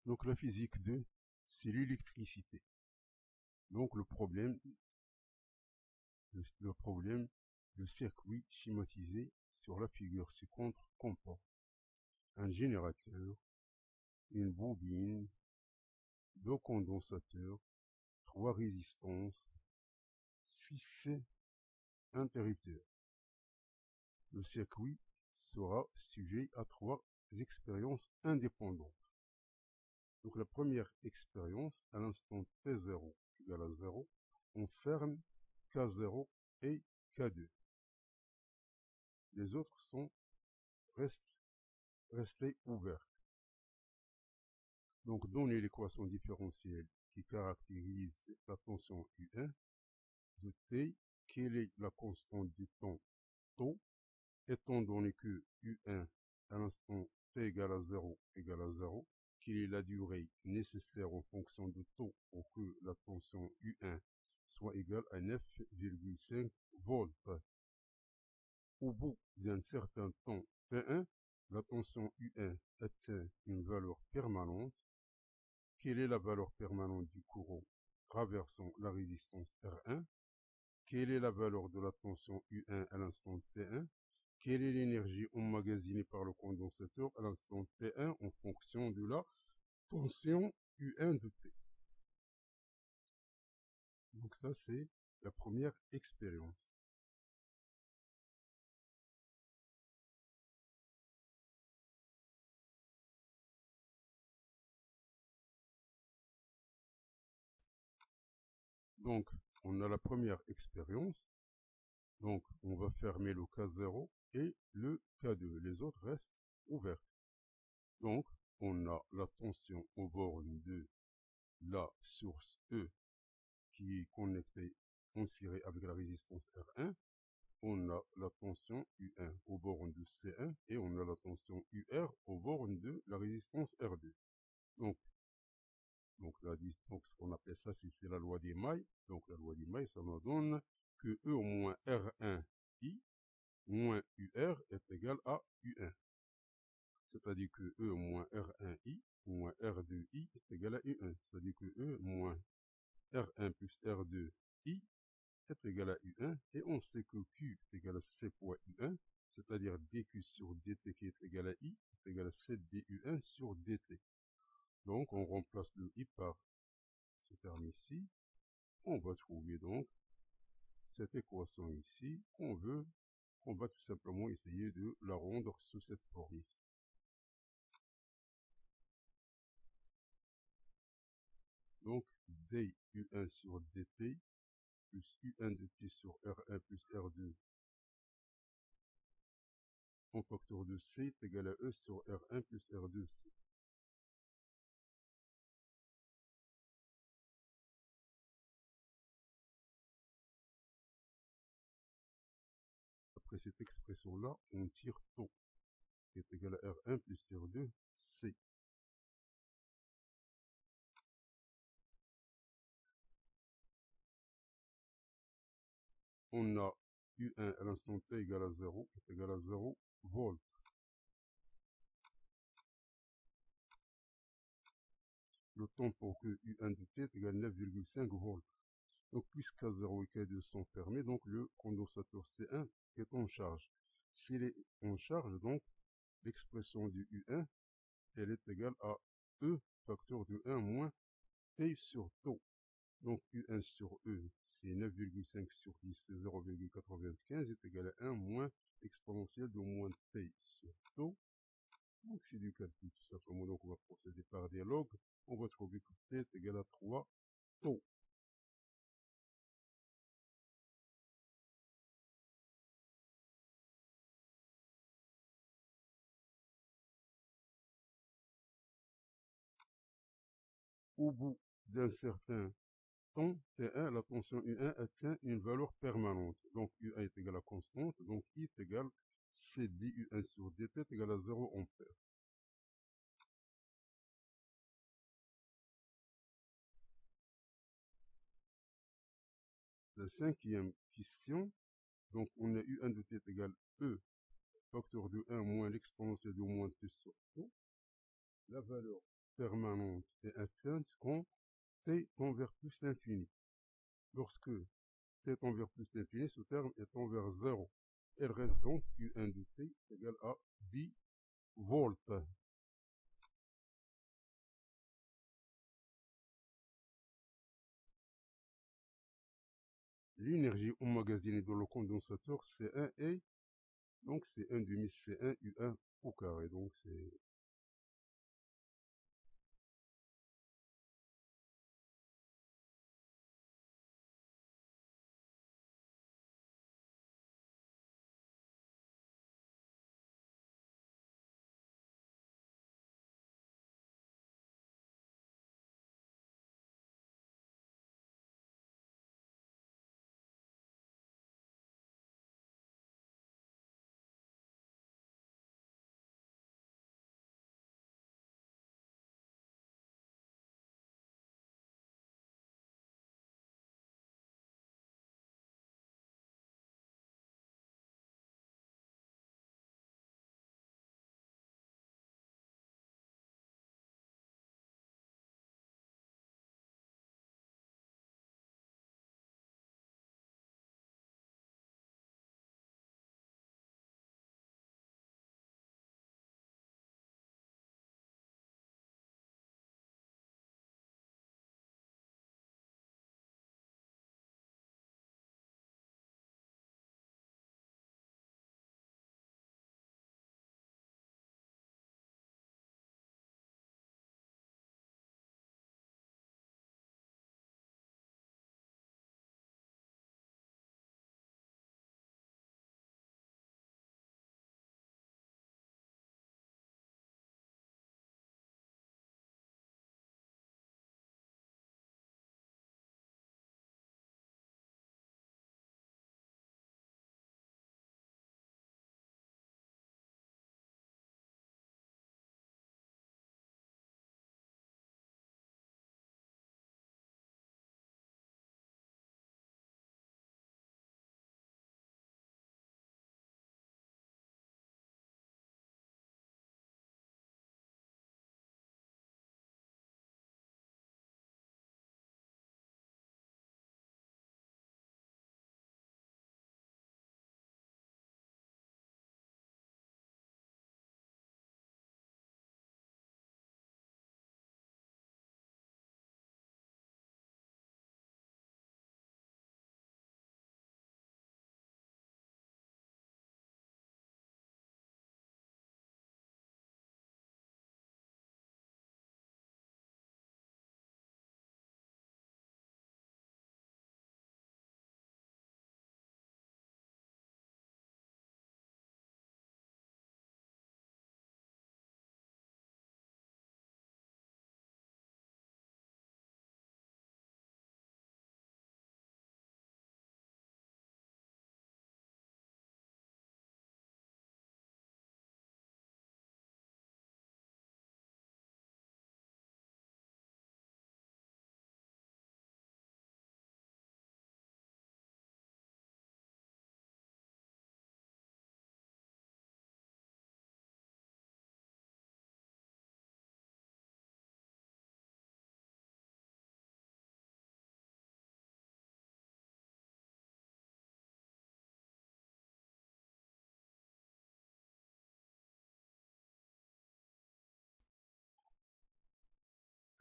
Donc la physique 2, c'est l'électricité. Donc le problème, le circuit schématisé sur la figure ci-contre comporte un générateur, une bobine, deux condensateurs, 3 résistances, 6 interrupteurs. Le circuit sera sujet à 3 expériences indépendantes. Donc la première expérience, à l'instant T0 égale à 0, on ferme K0 et K2. Les autres sont restés ouverts. Donc donner l'équation différentielle qui caractérise la tension U1 de T, quelle est la constante du temps tau, étant donné que U1 à l'instant T égale à 0 égale à 0, quelle est la durée nécessaire en fonction de tau pour que la tension U1 soit égale à 9,5 volts. Au bout d'un certain temps T1, la tension U1 atteint une valeur permanente. Quelle est la valeur permanente du courant traversant la résistance R1? Quelle est la valeur de la tension U1 à l'instant T1? Quelle est l'énergie emmagasinée par le condensateur à l'instant T1 en fonction de la tension U1 de T? Donc ça, c'est la première expérience. Donc, on a la première expérience. Donc, on va fermer le K0 et le K2. Les autres restent ouverts. Donc, on a la tension aux bornes de la source E qui est connectée en série avec la résistance R1. On a la tension U1 aux bornes de C1 et on a la tension UR aux bornes de la résistance R2. Donc la distance, ce qu'on appelle ça, c'est la loi des mailles. Donc la loi des mailles, ça nous donne que E moins R1I moins UR est égal à U1. C'est-à-dire que E moins R1I moins R2I est égal à U1. C'est-à-dire que E moins R1 plus R2I est égal à U1. Et on sait que Q est égal à C fois U1, c'est-à-dire dQ sur dt qui est égal à I est égal à 7 dU1 sur dt. Donc on remplace le I par ce terme ici. On va trouver donc cette équation ici qu'on va tout simplement essayer de la rendre sous cette forme ici. Donc dU1 sur dt plus U1 de t sur R1 plus R2 en facteur de C est égal à E sur R1 plus R2C. Après cette expression-là, on tire tau qui est égal à R1 plus R2C. On a U1 à l'instant T égale à 0 est égal à 0 volts. Le temps pour que U1 de T est égal à 9,5 volts. Donc puisque K0 et K2 sont fermés, donc le condensateur C1 est en charge. S'il est en charge, donc l'expression du U1, elle est égale à E facteur de 1 moins T sur tau. Donc U1 sur E, c'est 9,5 sur 10, c'est 0,95, est égal à 1 moins exponentielle de moins T sur tau. Donc c'est du calcul tout simplement. Donc on va procéder par des logs. On va trouver que T est égal à 3 tau. Au bout d'un certain temps T1, la tension U1 atteint une valeur permanente. Donc U1 est égal à constante, donc I est égal à C dU1 sur dt est égal à 0 ampère. La cinquième question, donc on a U1 de t est égal à E facteur de 1 moins l'exponentielle de moins t sur tau. La valeur permanente est atteinte quand t tend vers plus l'infini. Lorsque t tend vers plus l'infini, ce terme est tend vers 0. Il reste donc U1 de t égale à 10 volts. L'énergie emmagasinée dans le condensateur C1 est, donc c'est 1 demi C1 U1 au carré. Donc c'est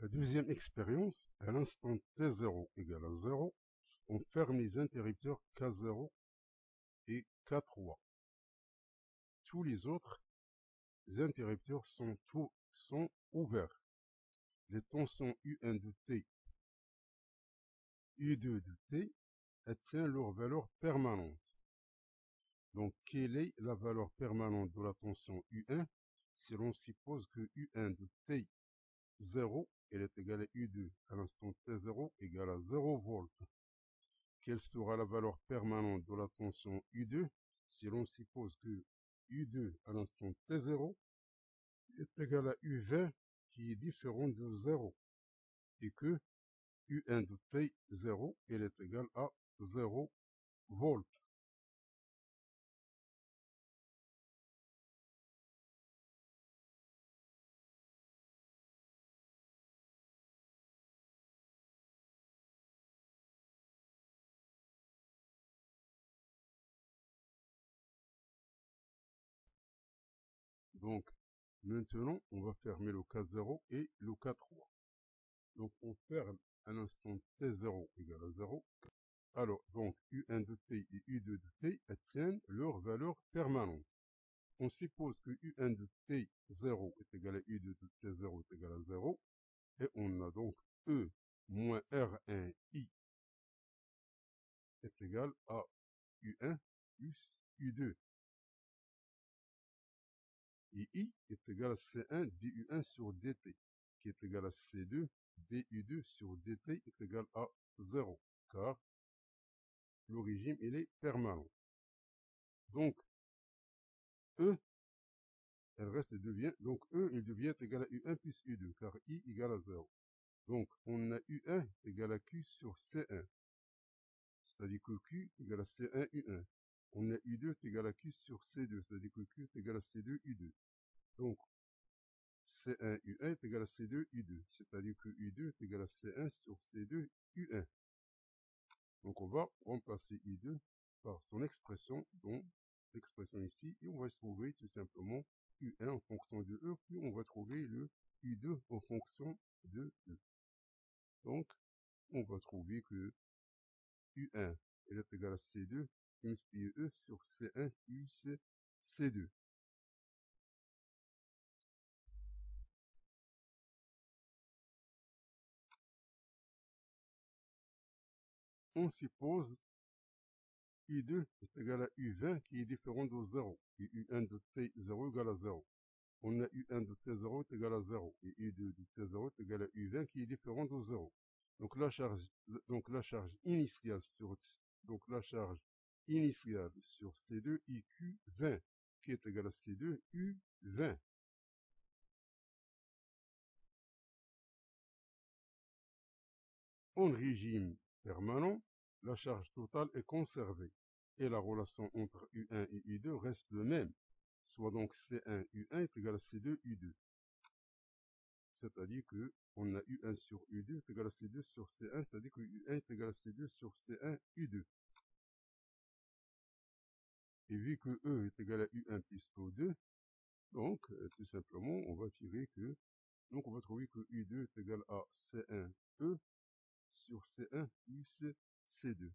la deuxième expérience. À l'instant T0 égale à 0, on ferme les interrupteurs K0 et K3. Tous les autres interrupteurs sont ouverts. Les tensions U1 de T, U2 de T atteignent leur valeur permanente. Donc, quelle est la valeur permanente de la tension U1 si l'on suppose que U1 de T0 elle est égale à U2 à l'instant T0 égale à 0 volts. Quelle sera la valeur permanente de la tension U2 si l'on suppose que U2 à l'instant T0 est égal à U20 qui est différent de 0 et que U1 de T0 elle est égale à 0 volts. Donc, maintenant, on va fermer le cas 0 et le cas 3. Donc, on ferme à l'instant t0 égale à 0. Alors, donc, U1 de t et U2 de t obtiennent leur valeur permanente. On suppose que U1 de t0 est égal à U2 de t0 est égal à 0. Et on a donc E moins R1I est égal à U1 plus U2. Et I est égal à C1 du1 sur dt, qui est égal à C2 du2 sur dt est égal à 0, car le régime, il est permanent. Donc, E, elle reste et devient, donc E, il devient égal à U1 plus U2, car I égale à 0. Donc, on a U1 égal à Q sur C1, c'est-à-dire que Q égale à C1 U1. On a U2 égal à Q sur C2, c'est-à-dire que Q est égal à C2 U2. Donc, C1 U1 est égal à C2 U2, c'est-à-dire que U2 est égal à C1 sur C2 U1. Donc on va remplacer U2 par son expression, donc l'expression ici, et on va trouver tout simplement U1 en fonction de E, puis on va trouver le U2 en fonction de E. Donc, on va trouver que U1 est égal à C2 multiplié E sur C1 plus C2. On suppose U2 est égal à U20 qui est différent de 0, et U1 de T0 égale à 0. On a U1 de T0 est égal à 0, et U2 de T0 est égal à U20 qui est différent de 0. Donc la charge initiale sur, C2 IQ20 qui est égal à C2 U20. En régime permanent, la charge totale est conservée et la relation entre U1 et U2 reste le même, soit donc C1 U1 est égal à C2 U2. C'est-à-dire que on a U1 sur U2 est égal à C2 sur C1, c'est-à-dire que U1 est égal à C2 sur C1 U2. Et vu que E est égal à U1 plus O2, donc tout simplement on va tirer que, donc on va trouver que U2 est égal à C1E sur C1 plus C2.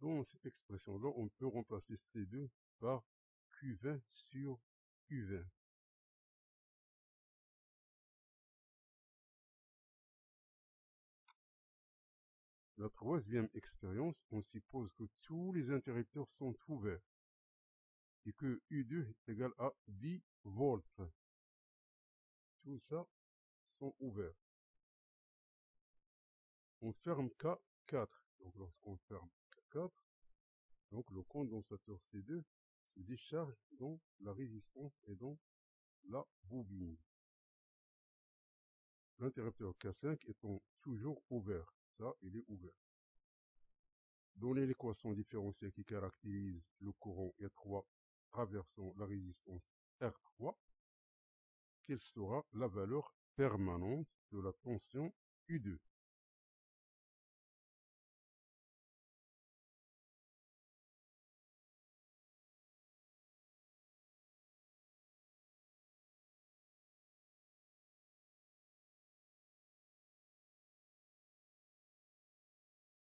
Dans cette expression-là, on peut remplacer C2 par Q20 sur U20. la troisième expérience, on suppose que tous les interrupteurs sont ouverts et que U2 est égal à 10 volts. Tout ça sont ouverts. On ferme K4. Donc lorsqu'on ferme K4, donc le condensateur C2 se décharge dans la résistance et dans la bobine. L'interrupteur K5 étant toujours ouvert. Ça, il est ouvert. Donner l'équation différentielle qui caractérise le courant E3 traversant la résistance R3, quelle sera la valeur permanente de la tension U2?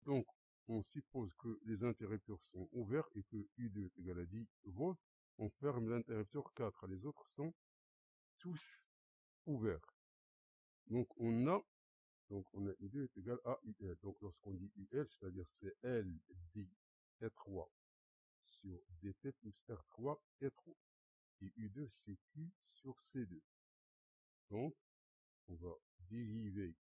Donc, on suppose que les interrupteurs sont ouverts et que U2 est égal à 10 volts. On ferme l'interrupteur 4. Les autres sont tous ouverts. Donc, on a U2 est égal à UL. Donc, lorsqu'on dit UL, c'est-à-dire c'est L dit E3 sur DT plus R3 E3. Et U2, c'est Q sur C2. Donc, on va dériver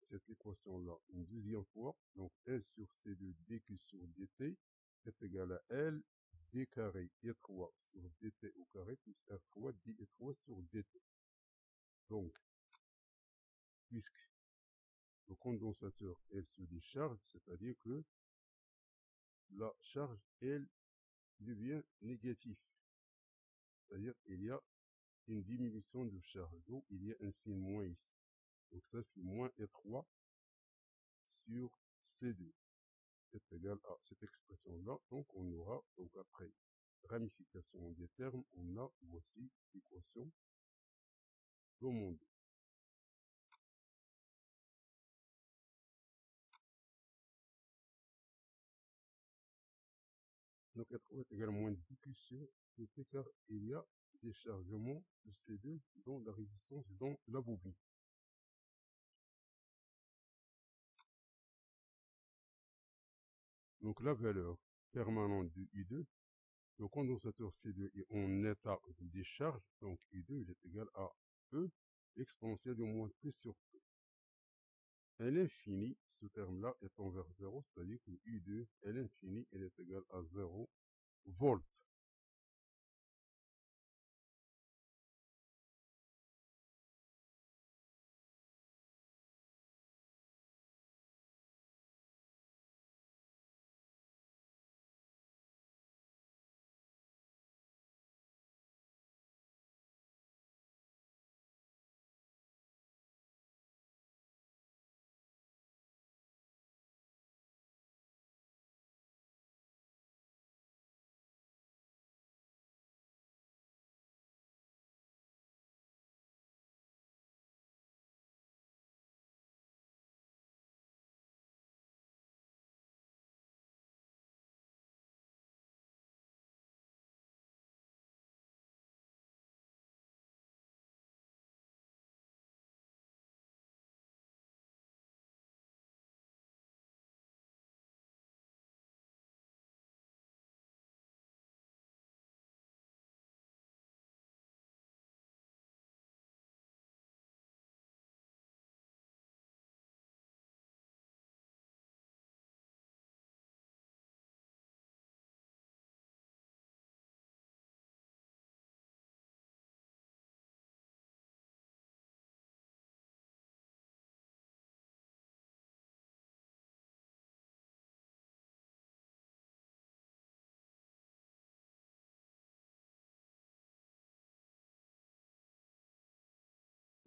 cette équation-là une deuxième fois. Donc, L sur C2 dQ sur dt est égal à L d carré E3 sur dt au carré plus R3 dE3 sur dt. Donc, puisque le condensateur, elle se décharge, c'est-à-dire que la charge, elle, devient négative. C'est-à-dire qu'il y a une diminution de charge. Donc, il y a un signe moins ici. Donc, ça, c'est moins E3 sur C2 est égal à cette expression-là. Donc, on aura, donc après ramification des termes, on a voici l'équation demandée. Donc, R3 est égal à moins dQ sur dt car il y a des chargements de C2 dans la résistance dans la bobine. Donc, la valeur permanente de U2, le condensateur C2 est en état de décharge, donc U2 il est égal à E exponentielle de moins T sur P. À l'infini, ce terme-là étant vers 0, c'est-à-dire que U2 à l'infini, elle est égale à 0 volts.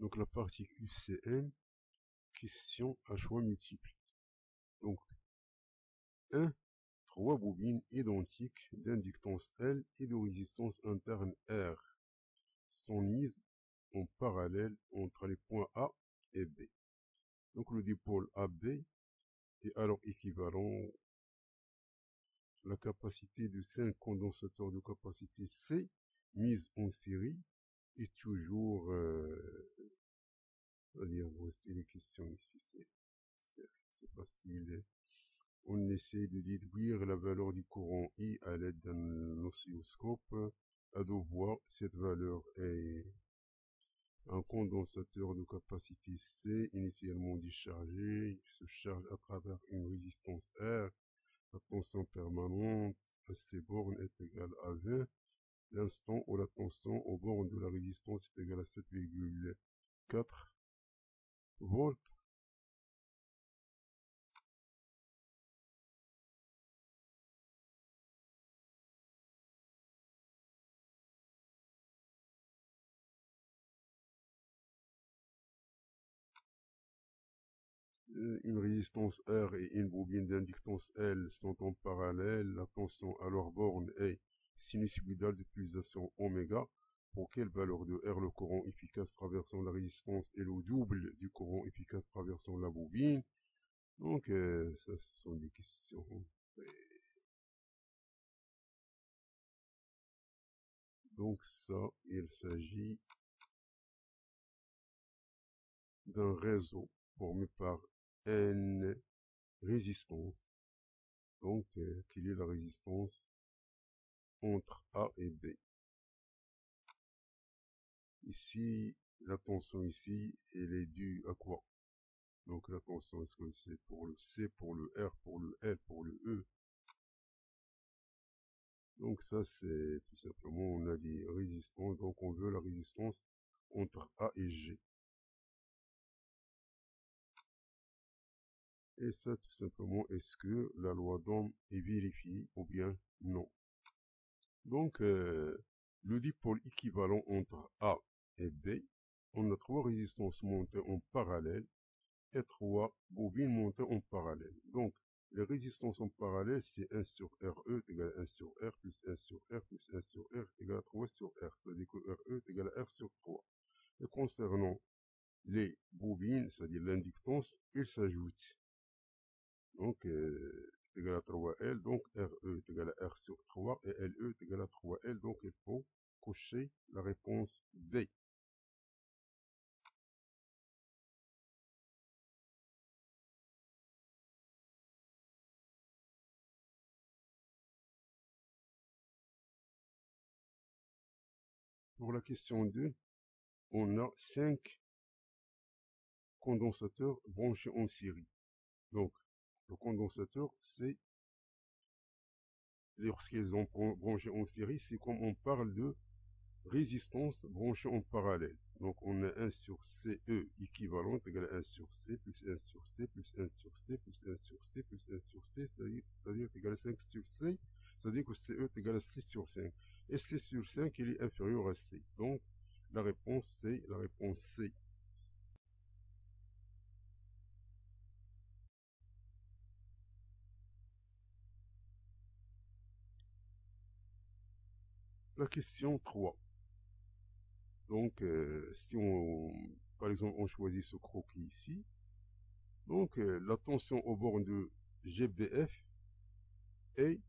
Donc la partie QCM, question à choix multiple. Donc 1, 3 bobines identiques d'inductance L et de résistance interne R sont mises en parallèle entre les points A et B. Donc le dipôle AB est alors équivalent à la capacité de 5 condensateurs de capacité C mise en série est toujours, c'est-à-dire voici les questions ici, c'est c'est facile. On essaie de déduire la valeur du courant I à l'aide d'un oscilloscope. À deux voies, cette valeur est un condensateur de capacité C initialement déchargé. Il se charge à travers une résistance R. La tension permanente à ces bornes est égale à 20. L'instant où la tension aux bornes de la résistance est égale à 7,4 volts. Une résistance R et une bobine d'inductance L sont en parallèle. La tension à leur borne est sinusoïdale de pulsation oméga. Pour quelle valeur de R le courant efficace traversant la résistance est le double du courant efficace traversant la bobine? Donc, ça, ce sont des questions. Donc ça, il s'agit d'un réseau formé par N résistance. Donc, quelle est la résistance entre A et B? Ici, la tension ici, elle est due à quoi? Donc la tension, est-ce que c'est pour le C, pour le R, pour le L, pour le E? Donc ça, c'est tout simplement, on a des résistances, donc on veut la résistance entre A et G. Et ça, tout simplement, est-ce que la loi d'Ohm est vérifiée ou bien non? Donc, le dipôle équivalent entre A et B, on a trois résistances montées en parallèle et trois bobines montées en parallèle. Donc, les résistances en parallèle, c'est 1 sur RE égale 1 sur R plus 1 sur R plus 1 sur R égale 3 sur R. C'est-à-dire que RE est égal à R sur 3. Et concernant les bobines, c'est-à-dire l'inductance, ils s'ajoutent. Donc, c'est égal à 3L, donc RE est égal à R sur 3 et LE est égal à 3L, donc il faut cocher la réponse B. Pour la question 2, on a 5 condensateurs branchés en série. Donc, le condensateur, c'est, lorsqu'ils sont branchés en série, c'est comme on parle de résistance branchée en parallèle. Donc, on a 1 sur CE équivalent égal à 1 sur C plus 1 sur C plus 1 sur C plus 1 sur C plus 1 sur C, c'est-à-dire égal à 5 sur C, c'est-à-dire que CE est égal à 6 sur 5. Et C sur 5, il est inférieur à C. Donc, la réponse, c'est la réponse C. La question 3. Donc, si on, par exemple, on choisit ce croquis ici, donc la tension au bord de GBF est,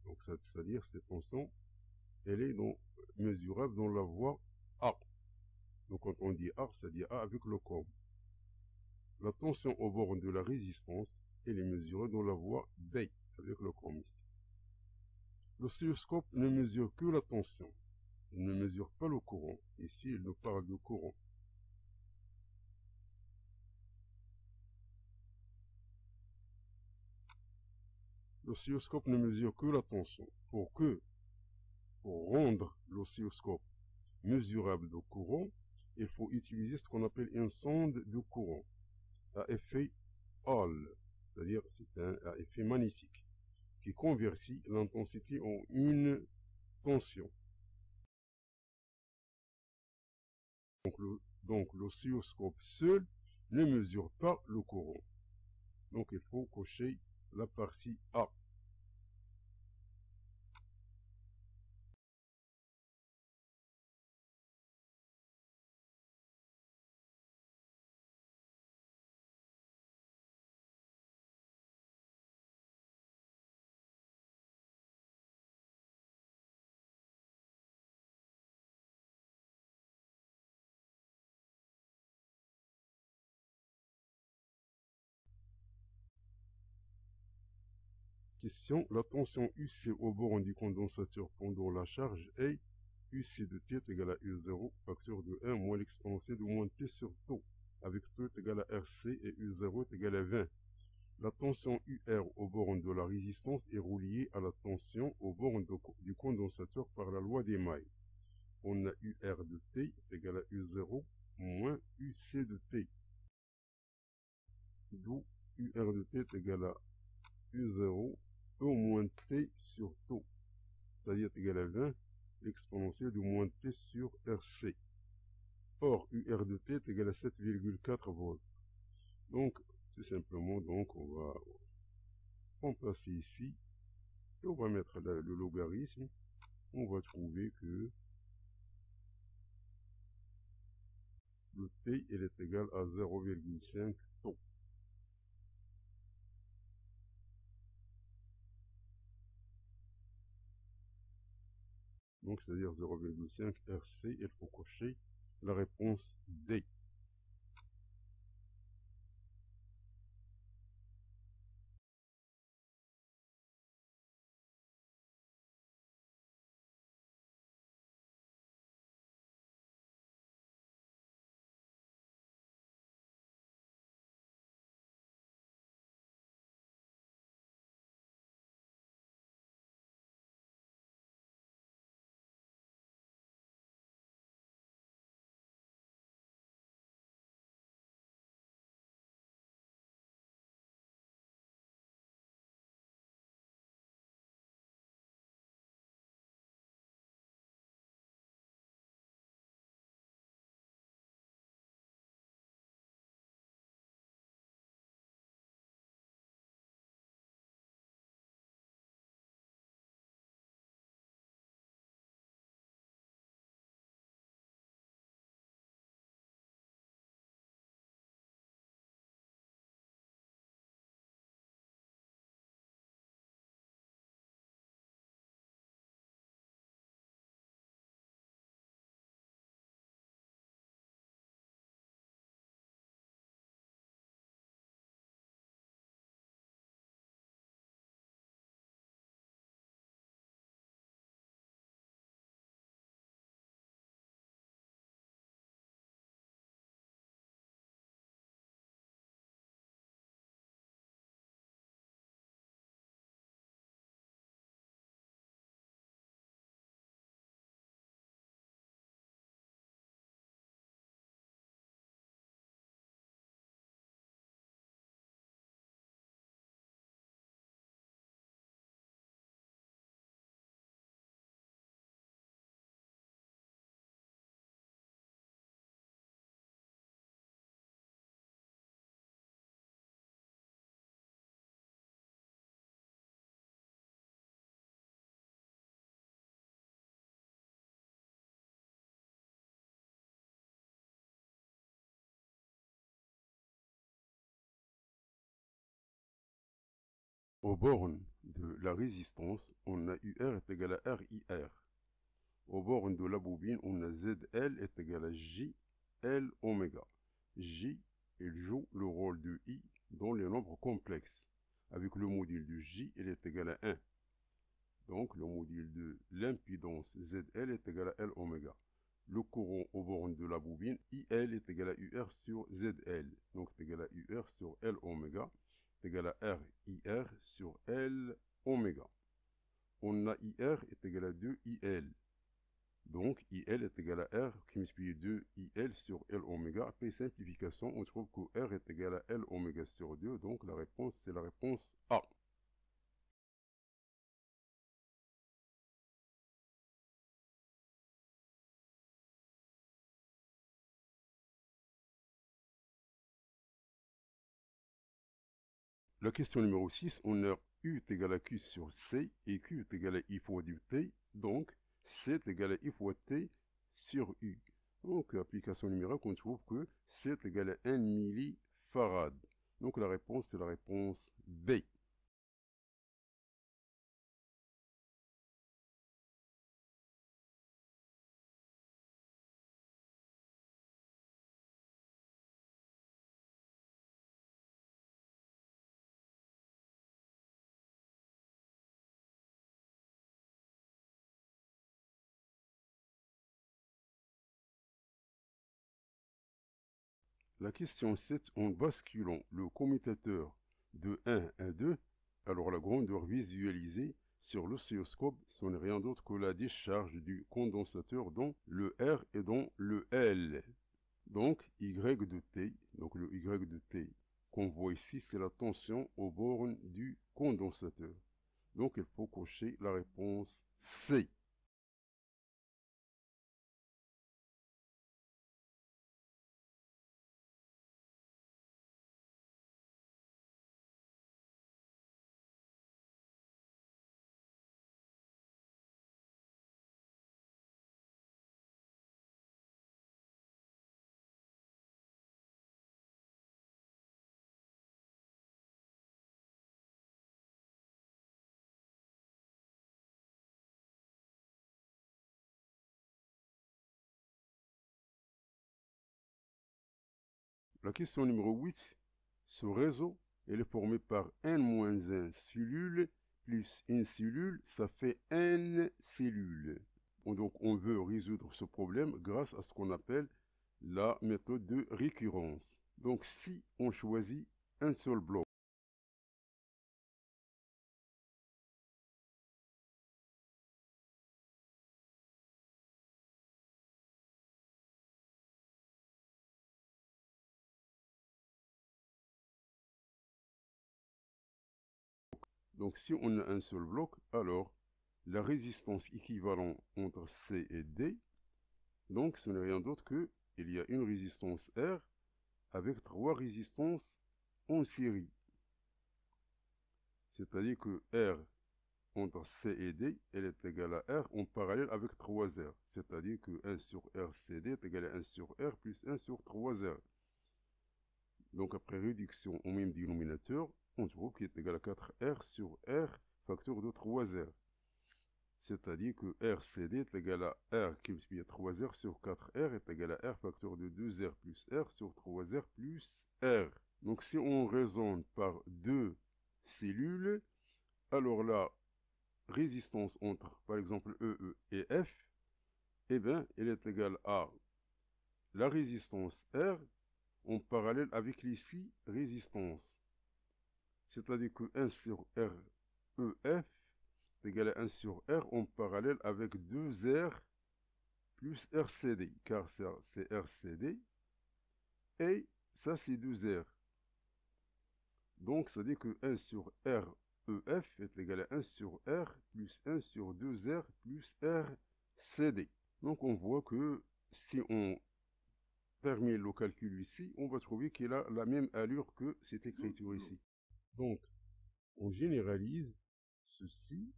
donc c'est-à-dire cette tension, elle est donc mesurable dans la voie A. Donc quand on dit A, c'est-à-dire A avec le com. La tension au bord de la résistance, elle est mesurée dans la voie B avec le com ici. L'oscilloscope ne mesure que la tension. Il ne mesure pas le courant. Ici, il nous parle de courant. L'oscilloscope ne mesure que la tension. Pour rendre l'oscilloscope mesurable de courant, il faut utiliser ce qu'on appelle une sonde de courant à effet Hall, c'est-à-dire c'est un effet magnétique qui convertit l'intensité en une tension. Donc l'oscilloscope seul ne mesure pas le courant. Donc il faut cocher la partie A. question, la tension UC au borne du condensateur pendant la charge est UC de T est égal à U0, facteur de 1 moins l'exponentielle de moins T sur taux, avec taux est égal à RC et U0 est égal à 20. La tension UR au borne de la résistance est reliée à la tension au borne du condensateur par la loi des mailles. On a UR de T est égal à U0 moins UC de T. D'où UR de T est égal à U0 au moins T sur taux, c'est-à-dire égal à 20, l'exponentielle de moins T sur RC. Or, UR de T est égal à 7,4 volts. Donc, tout simplement, donc, on va remplacer ici, et on va mettre le logarithme. On va trouver que le T il est égal à 0,5 taux. Donc, c'est-à-dire 0,5 RC, il faut cocher la réponse D. Au borne de la résistance, on a UR est égal à RIR. Au borne de la bobine, on a ZL est égal à JL oméga. J, il joue le rôle de I dans les nombres complexes. Avec le module de J, il est égal à 1. Donc, le module de l'impédance ZL est égal à L oméga. Le courant au borne de la bobine, IL est égal à UR sur ZL. Donc, c'est égal à UR sur L oméga. C'est égal à RIR sur L oméga. On a IR est égal à 2 IL. Donc, IL est égal à R qui multiplie 2 IL sur L oméga. Après simplification, on trouve que R est égal à L oméga sur 2. Donc, la réponse, c'est la réponse A. La question numéro 6, on a U est égal à Q sur C et Q est égal à I fois du T. Donc, C est égal à I fois T sur U. Donc, application numérique, on trouve que C est égal à 1 millifarad. Donc, la réponse, c'est la réponse B. La question 7, en basculant le commutateur de 1 à 2, alors la grandeur visualisée sur l'oscilloscope, ce n'est rien d'autre que la décharge du condensateur dans le R et dans le L. Donc Y de T, donc le Y de T qu'on voit ici, c'est la tension aux bornes du condensateur. Donc il faut cocher la réponse C. La question numéro 8. Ce réseau, il est formé par N-1 cellules plus une cellule, ça fait N cellules. Donc on veut résoudre ce problème grâce à ce qu'on appelle la méthode de récurrence. Donc si on choisit un seul bloc, donc si on a un seul bloc, alors la résistance équivalente entre C et D, donc ce n'est rien d'autre que il y a une résistance R avec 3 résistances en série. C'est-à-dire que R entre C et D, elle est égale à R en parallèle avec 3R. C'est-à-dire que 1 sur RCD est égal à 1 sur R plus 1 sur 3R. Donc après réduction au même dénominateur, on trouve qu'il est égal à 4R sur R facteur de 3R. C'est-à-dire que RCD est égal à R qui multiplie 3R sur 4R est égal à R facteur de 2R plus R sur 3R plus R. Donc si on raisonne par deux cellules, alors la résistance entre, par exemple, EE et F, eh bien, elle est égale à la résistance R en parallèle avec l'ici résistance. C'est-à-dire que 1 sur REF est égal à 1 sur R en parallèle avec 2R plus RCD, car ça c'est RCD, et ça c'est 2R. Donc, ça dit que 1 sur REF est égal à 1 sur R plus 1 sur 2R plus RCD. Donc, on voit que si on termine le calcul ici, on va trouver qu'il a la même allure que cette écriture ici. Donc, on généralise ceci.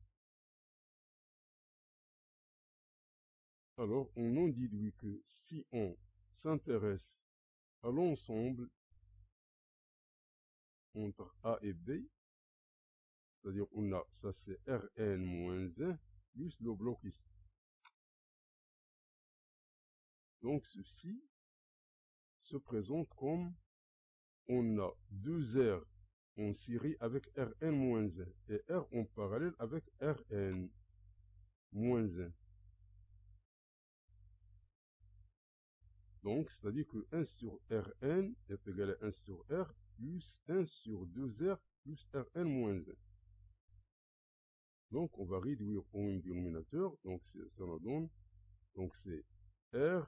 Alors, on en déduit que si on s'intéresse à l'ensemble entre A et B, c'est-à-dire on a, ça c'est Rn-1 plus le bloc ici. Donc ceci se présente comme on a 2R en série avec Rn-1 et R en parallèle avec Rn-1. Donc, c'est-à-dire que 1 sur Rn est égal à 1 sur R plus 1 sur 2R plus Rn-1. Donc, on va réduire au même dénominateur. Donc, ça nous donne, donc c'est R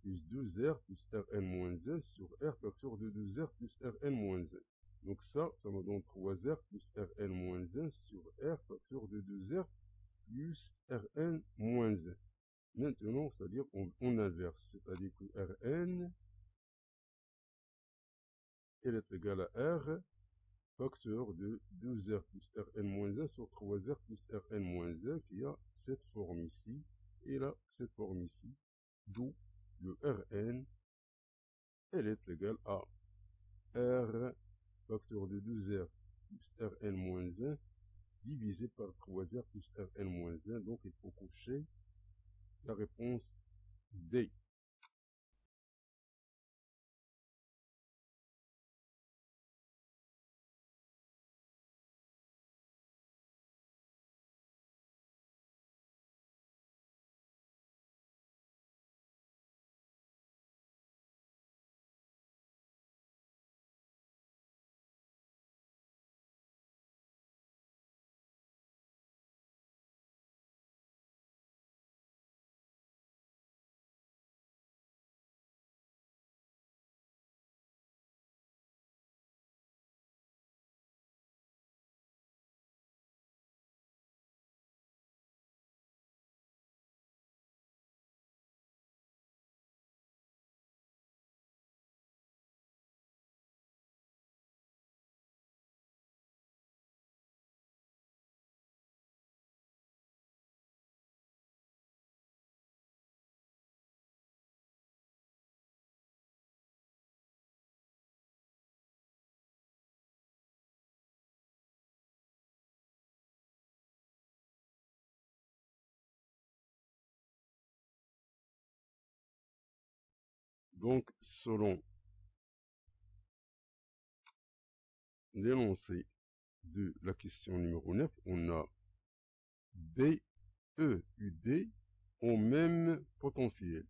plus 2R plus Rn-1 sur R facteur de 2R plus Rn-1. Donc ça nous donne 3R plus Rn-1 sur R facteur de 2R plus Rn-1. Maintenant, c'est-à-dire on inverse, c'est-à-dire que Rn, elle est égale à R facteur de 2R plus Rn-1 sur 3R plus Rn-1 qui a cette forme ici et là cette forme ici, d'où le Rn, elle est égale à R facteur de 2R plus Rn-1 divisé par 3R plus Rn-1. Donc il faut cocher la réponse D. Donc, selon l'énoncé de la question numéro 9, on a B, E, UD ont même potentiel.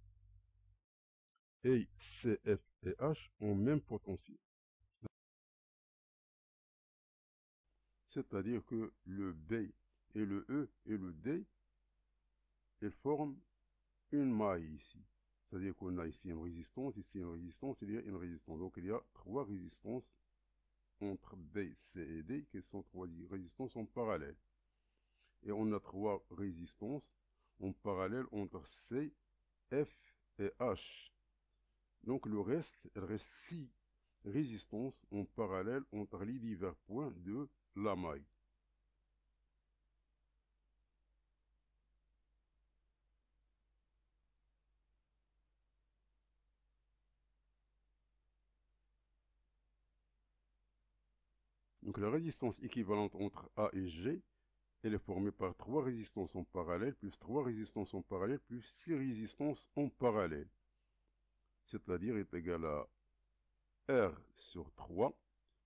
Et C, F et H ont même potentiel. C'est-à-dire que le B et le E et le D, ils forment une maille ici. C'est-à-dire qu'on a ici une résistance, il y a une résistance. Donc il y a trois résistances entre B, C et D, qui sont trois résistances en parallèle. Et on a trois résistances en parallèle entre C, F et H. Donc il reste 6 résistances en parallèle entre les divers points de la maille. Donc la résistance équivalente entre A et G, elle est formée par 3 résistances en parallèle, plus 3 résistances en parallèle, plus 6 résistances en parallèle. C'est-à-dire est égal à R sur 3,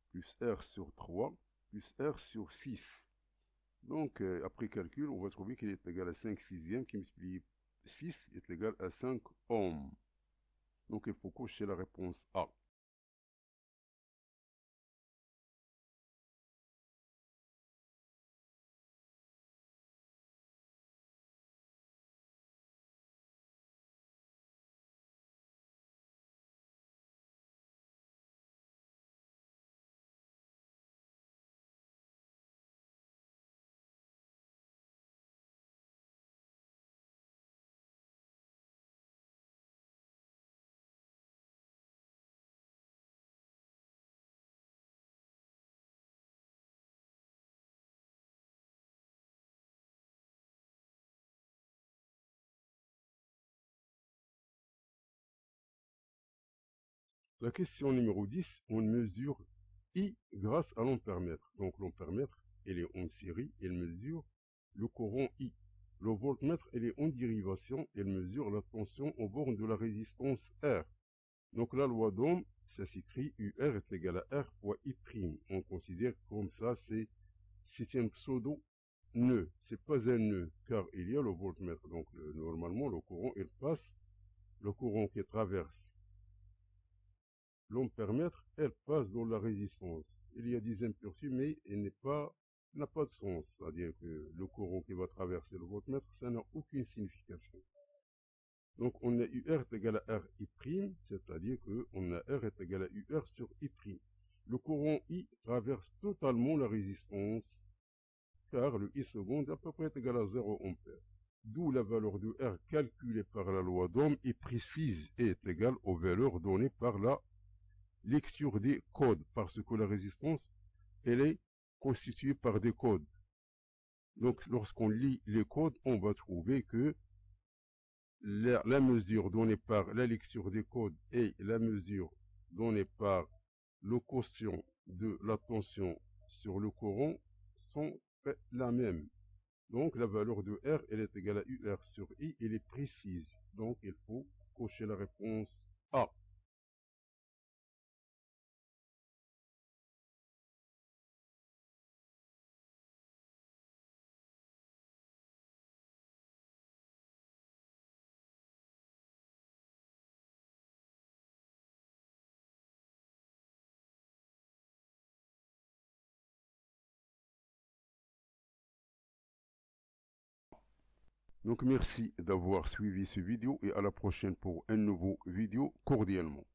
plus R sur 3, plus R sur 6. Donc, après calcul, on va trouver qu'il est égal à 5 sixièmes qui multiplie 6 est égal à 5 ohms. Donc, il faut cocher la réponse A. La question numéro 10, on mesure I grâce à l'ampèremètre. Donc l'ampèremètre, elle est en série, elle mesure le courant I. Le voltmètre, elle est en dérivation, elle mesure la tension aux bornes de la résistance R. Donc la loi d'Ohm, ça s'écrit UR est égal à R fois I'. On considère comme ça, c'est un pseudo-nœud. C'est pas un nœud, car il y a le voltmètre. Donc normalement, le courant, il passe, le courant qui traverse l'ampèremètre, elle passe dans la résistance. Il y a des impuretés, mais elle n'a pas de sens. C'est-à-dire que le courant qui va traverser le voltmètre, ça n'a aucune signification. Donc on a UR est égal à RI', c'est-à-dire qu'on a R est égal à UR sur I'. Le courant I traverse totalement la résistance, car le I seconde est à peu près égal à 0 ampère. D'où la valeur de R calculée par la loi d'Ohm est précise et est égale aux valeurs données par la lecture des codes, parce que la résistance, elle est constituée par des codes. Donc, lorsqu'on lit les codes, on va trouver que la mesure donnée par la lecture des codes et la mesure donnée par le quotient de la tension sur le courant sont la même. Donc, la valeur de R, elle est égale à UR sur I, elle est précise. Donc, il faut cocher la réponse A. Donc merci d'avoir suivi ce vidéo et à la prochaine pour un nouveau vidéo cordialement.